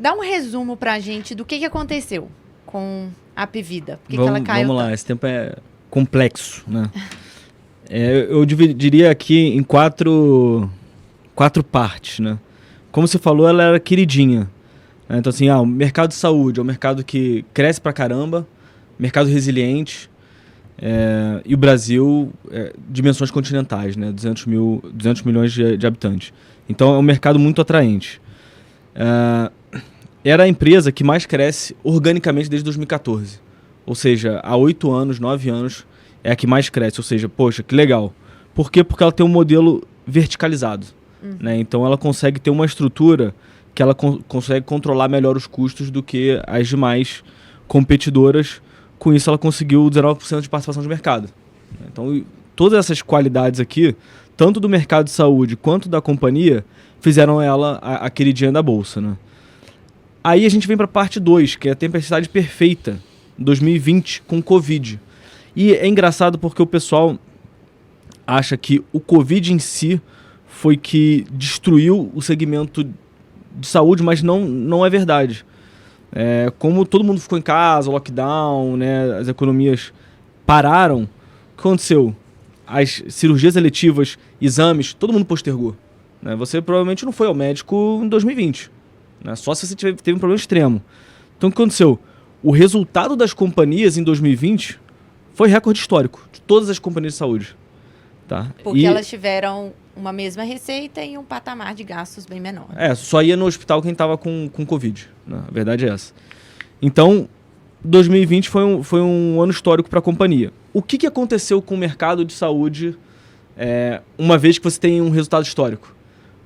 Dá um resumo pra gente do que aconteceu com a Apvida. Por que ela caiu Vamos lá, tanto? esse tempo é complexo, né? Eu dividiria aqui em quatro partes, né? Como você falou, ela era queridinha. Né? Então, assim, o mercado de saúde é um mercado que cresce pra caramba, mercado resiliente, e o Brasil, dimensões continentais, né? 200 milhões de habitantes. Então, é um mercado muito atraente. Era a empresa que mais cresce organicamente desde 2014. Ou seja, há 8 anos, 9 anos, é a que mais cresce. Ou seja, poxa, que legal. Por quê? Porque ela tem um modelo verticalizado. Né? Então, ela consegue ter uma estrutura que ela consegue controlar melhor os custos do que as demais competidoras. Com isso, ela conseguiu 19% de participação de mercado. Então, todas essas qualidades aqui, tanto do mercado de saúde quanto da companhia, fizeram ela a queridinha da Bolsa. Né? Aí a gente vem para a parte 2, que é a tempestade perfeita, 2020, com Covid. E é engraçado porque o pessoal acha que o Covid em si foi que destruiu o segmento de saúde, mas não é verdade. Como todo mundo ficou em casa, lockdown, né, as economias pararam, o que aconteceu? As cirurgias eletivas, exames, todo mundo postergou. Né? Você provavelmente não foi ao médico em 2020. Né? Só se você teve um problema extremo. Então o que aconteceu? O resultado das companhias em 2020 foi recorde histórico de todas as companhias de saúde. Tá? Porque elas tiveram uma mesma receita e um patamar de gastos bem menor. Só ia no hospital quem estava com Covid. Né? A verdade é essa. Então, 2020 foi um ano histórico para a companhia. O que aconteceu com o mercado de saúde uma vez que você tem um resultado histórico?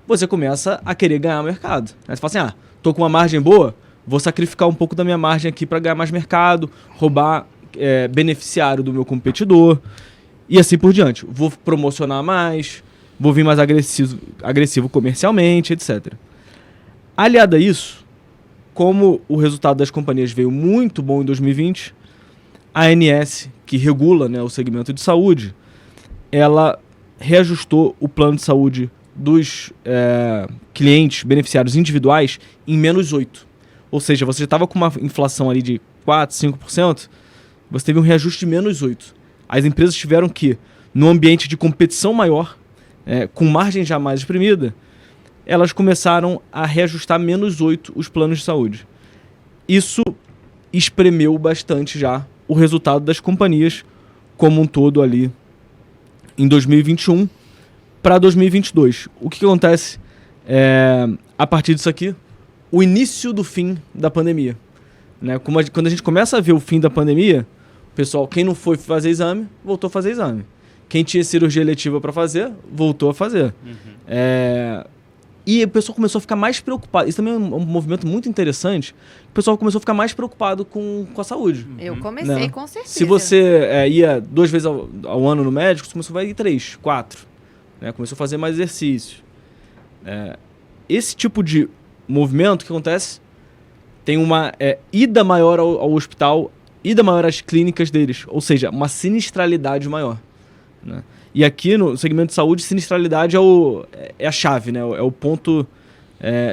Você começa a querer ganhar mercado. Aí você fala assim, tô com uma margem boa, vou sacrificar um pouco da minha margem aqui para ganhar mais mercado, roubar beneficiário do meu competidor e assim por diante. Vou promocionar mais, vou vir mais agressivo comercialmente, etc. Aliado a isso, como o resultado das companhias veio muito bom em 2020, a ANS, que regula, né, o segmento de saúde, ela reajustou o plano de saúde dos clientes beneficiários individuais em -8%. Ou seja, você já estava com uma inflação ali de 4%, 5%, você teve um reajuste de -8%. As empresas tiveram que, num ambiente de competição maior, com margem já mais exprimida, elas começaram a reajustar -8% os planos de saúde. Isso espremeu bastante já o resultado das companhias como um todo ali em 2021 para 2022. O que acontece a partir disso aqui? O início do fim da pandemia. Né? Quando a gente começa a ver o fim da pandemia, o pessoal, quem não foi fazer exame, voltou a fazer exame. Quem tinha cirurgia eletiva para fazer, voltou a fazer. E o pessoal começou a ficar mais preocupado. Isso também é um movimento muito interessante. O pessoal começou a ficar mais preocupado com a saúde. Eu comecei, né? com certeza. Se você ia 2 vezes ao ano no médico, você começou a ir 3, 4. Né? Começou a fazer mais exercício. Esse tipo de movimento que acontece tem uma ida maior ao hospital, ida maior às clínicas deles. Ou seja, uma sinistralidade maior. Né? E aqui no segmento de saúde, sinistralidade é a chave, né? É o ponto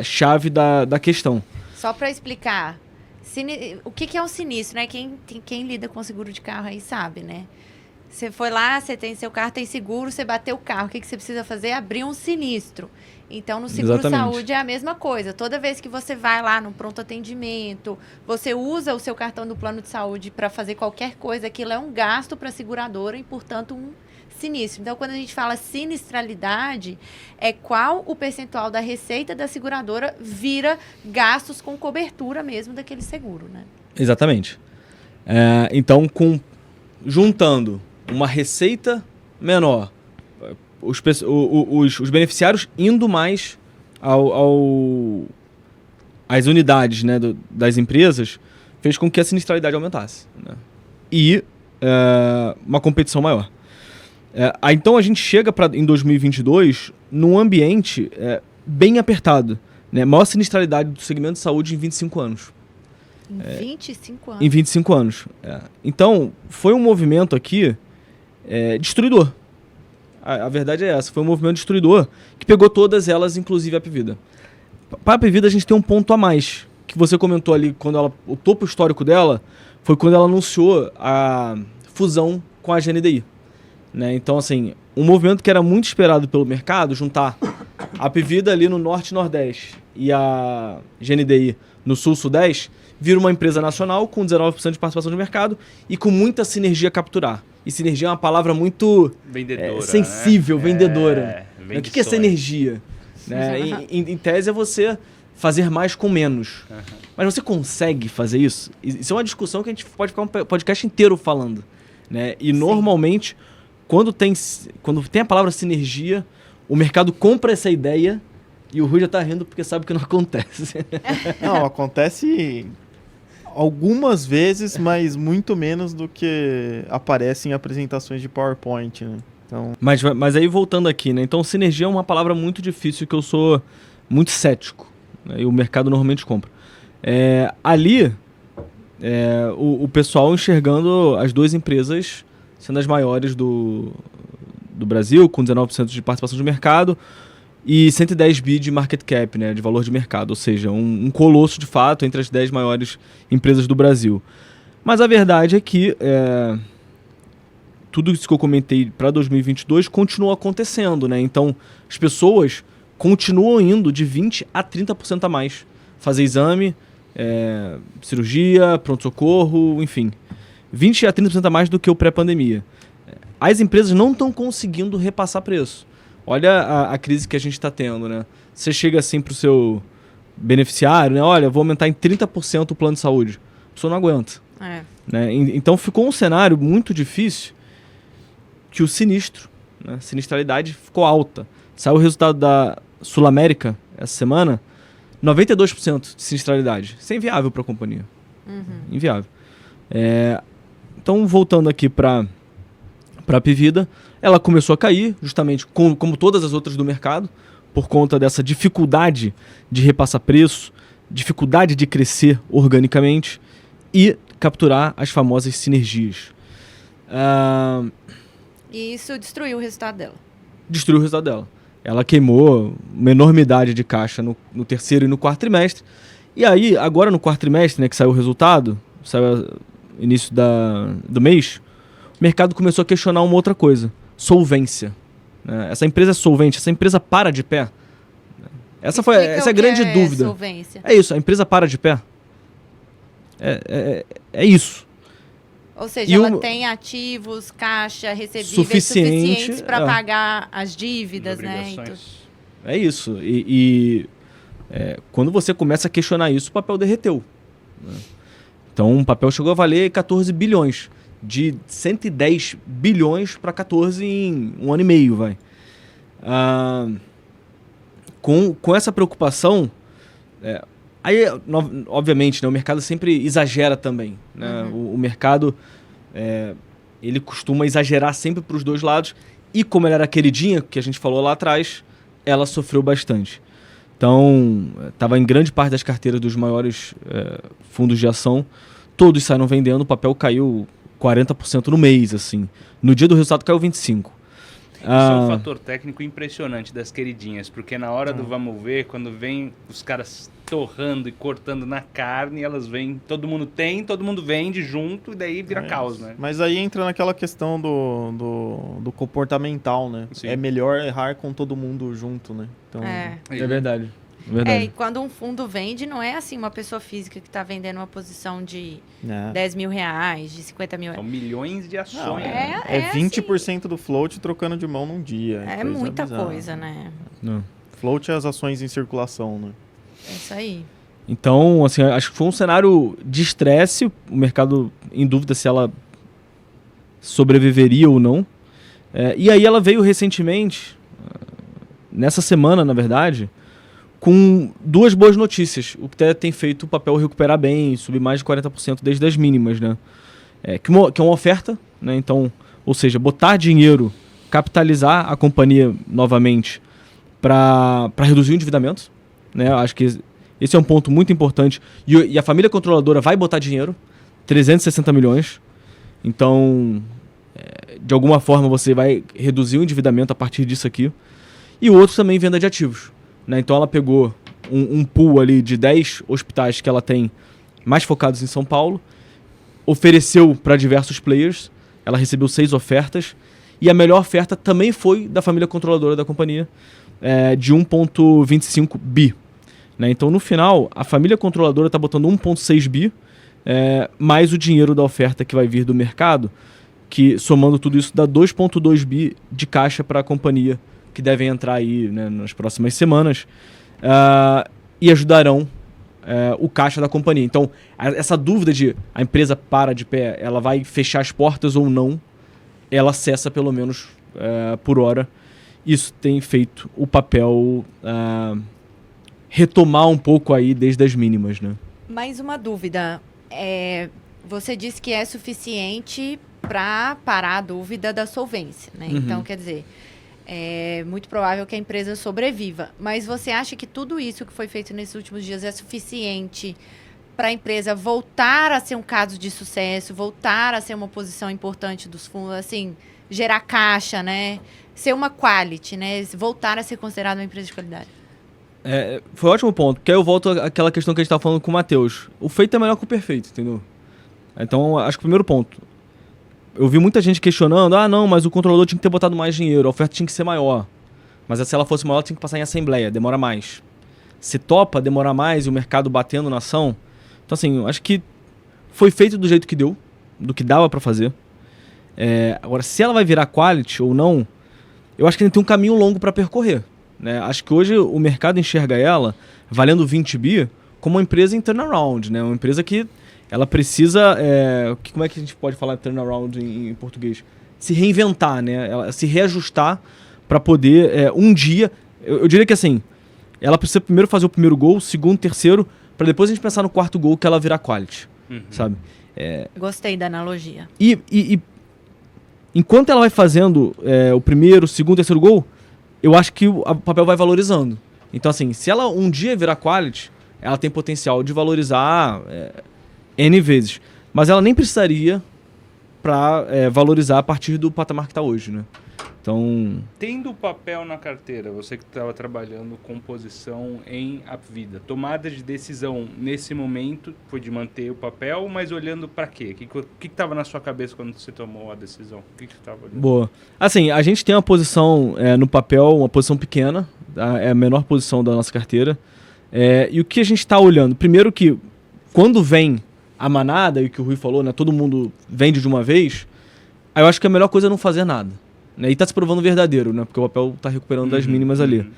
chave da questão. Só para explicar, o que é um sinistro, né? Quem lida com seguro de carro aí sabe, né? Você foi lá, você tem seu carro, tem seguro, você bateu o carro. O que você precisa fazer? Abrir um sinistro. Então, no seguro-saúde é a mesma coisa. Toda vez que você vai lá no pronto atendimento, você usa o seu cartão do plano de saúde para fazer qualquer coisa, aquilo é um gasto para a seguradora e, portanto, um sinistro. Então, quando a gente fala sinistralidade, é qual o percentual da receita da seguradora vira gastos com cobertura mesmo daquele seguro, né? Exatamente. Então, juntando uma receita menor, os beneficiários indo mais às unidades, né, das empresas, fez com que a sinistralidade aumentasse. Né? E uma competição maior. Então a gente chega em 2022 num ambiente bem apertado. Né? Maior sinistralidade do segmento de saúde em 25 anos. Em 25 anos? Em 25 anos. Então, foi um movimento aqui destruidor. A verdade é essa. Foi um movimento destruidor que pegou todas elas, inclusive a Apvida. Para a Apvida, a gente tem um ponto a mais. que você comentou ali, o topo histórico dela foi quando ela anunciou a fusão com a GNDI. Né? Então, assim, um movimento que era muito esperado pelo mercado, juntar a Apvida ali no Norte e Nordeste e a GNDI no Sul-Sudeste, vira uma empresa nacional com 19% de participação de mercado e com muita sinergia a capturar. E sinergia é uma palavra muito sensível, né? vendedora. O que é sinergia? Sim. Né? Em tese é você fazer mais com menos. Mas você consegue fazer isso? Isso é uma discussão que a gente pode ficar um podcast inteiro falando. Né? E normalmente, quando tem a palavra sinergia, o mercado compra essa ideia e o Rui já tá rindo porque sabe que não acontece. Não, acontece algumas vezes, mas muito menos do que aparece em apresentações de PowerPoint, né? Então... Mas aí voltando aqui, né? Então sinergia é uma palavra muito difícil que eu sou muito cético. Né? E o mercado normalmente compra. Ali, o pessoal enxergando as duas empresas sendo as maiores do Brasil, com 19% de participação de mercado e 110 bi de market cap, né, de valor de mercado, ou seja, um colosso de fato entre as 10 maiores empresas do Brasil. Mas a verdade é que tudo isso que eu comentei para 2022 continua acontecendo, né? Então, as pessoas continuam indo de 20% a 30% a mais fazer exame, cirurgia, pronto-socorro, enfim. 20% a 30% a mais do que o pré-pandemia. As empresas não estão conseguindo repassar preço. Olha a crise que a gente está tendo, né? Você chega assim para o seu beneficiário, né? Olha, vou aumentar em 30% o plano de saúde. A pessoa não aguenta. Né? Então ficou um cenário muito difícil que o sinistro, né? A sinistralidade ficou alta. Saiu o resultado da Sul América essa semana, 92% de sinistralidade. Isso é inviável para a companhia. Inviável. Então, voltando aqui para a Apvida, ela começou a cair, justamente como todas as outras do mercado, por conta dessa dificuldade de repassar preço, dificuldade de crescer organicamente e capturar as famosas sinergias. E isso destruiu o resultado dela. Destruiu o resultado dela. Ela queimou uma enormidade de caixa no terceiro e no quarto trimestre. E aí, agora no quarto trimestre, né, que saiu o resultado, saiu início do mês, o mercado começou a questionar uma outra coisa. Solvência. Essa empresa é solvente? Essa empresa para de pé? Essa é a grande dúvida. Solvência. É isso, a empresa para de pé. É isso. Ou seja, ela tem ativos, caixa, recebíveis suficientes para pagar as dívidas, né? Então... É isso. Quando você começa a questionar isso, o papel derreteu. Né? Então, o papel chegou a valer 14 bilhões. De 110 bilhões para 14 em um ano e meio, vai. Com essa preocupação, aí, obviamente, né, o mercado sempre exagera também. Né? O mercado, ele costuma exagerar sempre para os dois lados. E como ela era queridinha, que a gente falou lá atrás, ela sofreu bastante. Então, estava em grande parte das carteiras dos maiores fundos de ação. Todos saíram vendendo, o papel caiu 40% no mês, assim. No dia do resultado caiu 25%. Isso é um fator técnico impressionante das queridinhas, porque na hora do vamos ver, quando vem os caras torrando e cortando na carne, elas vêm, todo mundo vende junto e daí vira caos, né? Mas aí entra naquela questão do comportamental, né? Sim. É melhor errar com todo mundo junto, né? Então, É verdade. E quando um fundo vende, não é assim uma pessoa física que está vendendo uma posição de 10 mil reais, de 50 mil reais. São milhões de ações. Não, né? é 20% assim, do float trocando de mão num dia. É muita coisa, né? Não. Float é as ações em circulação, né? É isso aí. Então, assim, acho que foi um cenário de estresse, o mercado em dúvida se ela sobreviveria ou não. E aí ela veio recentemente, nessa semana, na verdade, com duas boas notícias, o que tem feito o papel recuperar bem, subir mais de 40% desde as mínimas, né? Que é uma oferta, né? Então, ou seja, botar dinheiro, capitalizar a companhia novamente para reduzir o endividamento, né? Acho que esse é um ponto muito importante. E a família controladora vai botar dinheiro, 360 milhões. Então, de alguma forma, você vai reduzir o endividamento a partir disso aqui. E o outro também venda de ativos. Né? Então ela pegou um pool ali de 10 hospitais que ela tem mais focados em São Paulo, ofereceu para diversos players, ela recebeu 6 ofertas, e a melhor oferta também foi da família controladora da companhia, de 1,25 bi. Né? Então, no final, a família controladora está botando 1,6 bi, mais o dinheiro da oferta que vai vir do mercado, que somando tudo isso dá 2,2 bi de caixa para a companhia, que devem entrar aí, né, nas próximas semanas, e ajudarão o caixa da companhia. Então, essa dúvida de a empresa para de pé, ela vai fechar as portas ou não, ela cessa pelo menos por hora. Isso tem feito o papel retomar um pouco aí desde as mínimas, né? Mais uma dúvida. Você disse que é suficiente para parar a dúvida da solvência, né? Uhum. Então, quer dizer, é muito provável que a empresa sobreviva. Mas você acha que tudo isso que foi feito nesses últimos dias é suficiente para a empresa voltar a ser um caso de sucesso, voltar a ser uma posição importante dos fundos, assim, gerar caixa, né? Ser uma quality, né? Voltar a ser considerada uma empresa de qualidade? Foi um ótimo ponto, porque aí eu volto àquela questão que a gente estava falando com o Matheus. O feito é melhor que o perfeito, entendeu? Então, acho que o primeiro ponto. Eu vi muita gente questionando, não, mas o controlador tinha que ter botado mais dinheiro, a oferta tinha que ser maior. Mas se ela fosse maior, tinha que passar em assembleia, demora mais. Se topa, demora mais e o mercado batendo na ação. Então, assim, eu acho que foi feito do jeito que deu, do que dava para fazer. Agora, se ela vai virar quality ou não, eu acho que ainda tem um caminho longo para percorrer. Né? Acho que hoje o mercado enxerga ela, valendo 20 bi, como uma empresa em turnaround, né? Uma empresa que ela precisa... como é que a gente pode falar turnaround em português? Se reinventar, né? Ela se reajustar para poder, um dia... Eu diria que assim, ela precisa primeiro fazer o primeiro gol, segundo, terceiro, para depois a gente pensar no quarto gol que ela virar quality, sabe? Gostei da analogia. E enquanto ela vai fazendo o primeiro, segundo, terceiro gol, eu acho que o papel vai valorizando. Então, assim, se ela um dia virar quality, ela tem potencial de valorizar N vezes. Mas ela nem precisaria para valorizar a partir do patamar que está hoje, né? Então... Tendo o papel na carteira, você que estava trabalhando com posição em Apvida, tomada de decisão nesse momento foi de manter o papel, mas olhando para quê? O que estava na sua cabeça quando você tomou a decisão? O que você estava olhando? Boa. Assim, a gente tem uma posição no papel, uma posição pequena, tá? É a menor posição da nossa carteira. E o que a gente está olhando? Primeiro que quando vem a manada, e o que o Rui falou, né, todo mundo vende de uma vez, aí eu acho que a melhor coisa é não fazer nada. Né, e está se provando verdadeiro, né, porque o papel está recuperando das mínimas ali.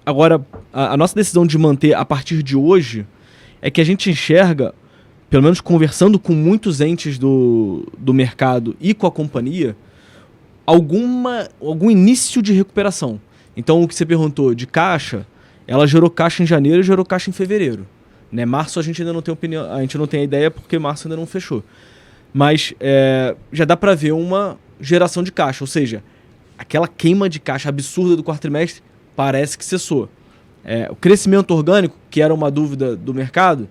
Agora, a nossa decisão de manter a partir de hoje é que a gente enxerga, pelo menos conversando com muitos entes do mercado e com a companhia, algum início de recuperação. Então, o que você perguntou de caixa, ela gerou caixa em janeiro e gerou caixa em fevereiro. Né? Março a gente ainda não tem opinião, a gente não tem ideia porque março ainda não fechou. Mas já dá para ver uma geração de caixa, ou seja, aquela queima de caixa absurda do quarto trimestre parece que cessou. O crescimento orgânico, que era uma dúvida do mercado,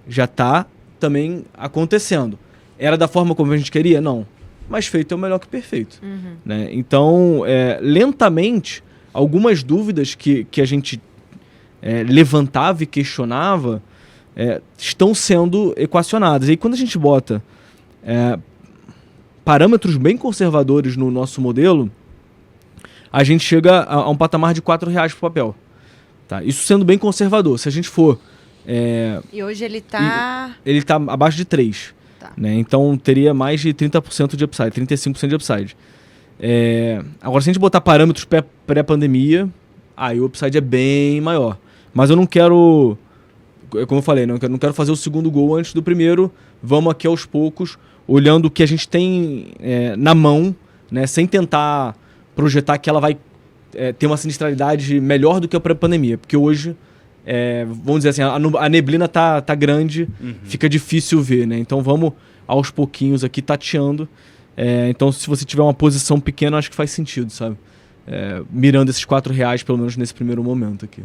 já está também acontecendo. Era da forma como a gente queria? Não. Mas feito é o melhor que perfeito. Né? Então, lentamente, algumas dúvidas que a gente levantava e questionava estão sendo equacionadas. E aí, quando a gente bota parâmetros bem conservadores no nosso modelo, a gente chega a um patamar de R$4 por papel. Tá? Isso sendo bem conservador. Se a gente for... E hoje ele está... Ele está abaixo de 3. Tá. Né? Então teria mais de 30% de upside, 35% de upside. Agora, se a gente botar parâmetros pré-pandemia, aí o upside é bem maior. Mas eu não quero... Como eu falei, não quero fazer o segundo gol antes do primeiro. Vamos aqui aos poucos, olhando o que a gente tem na mão, né, sem tentar projetar que ela vai ter uma sinistralidade melhor do que a pré-pandemia. Porque hoje, vamos dizer assim, a neblina tá grande, fica difícil ver. Né? Então vamos aos pouquinhos aqui tateando. Então se você tiver uma posição pequena, acho que faz sentido, sabe? Mirando esses R$4, pelo menos nesse primeiro momento aqui.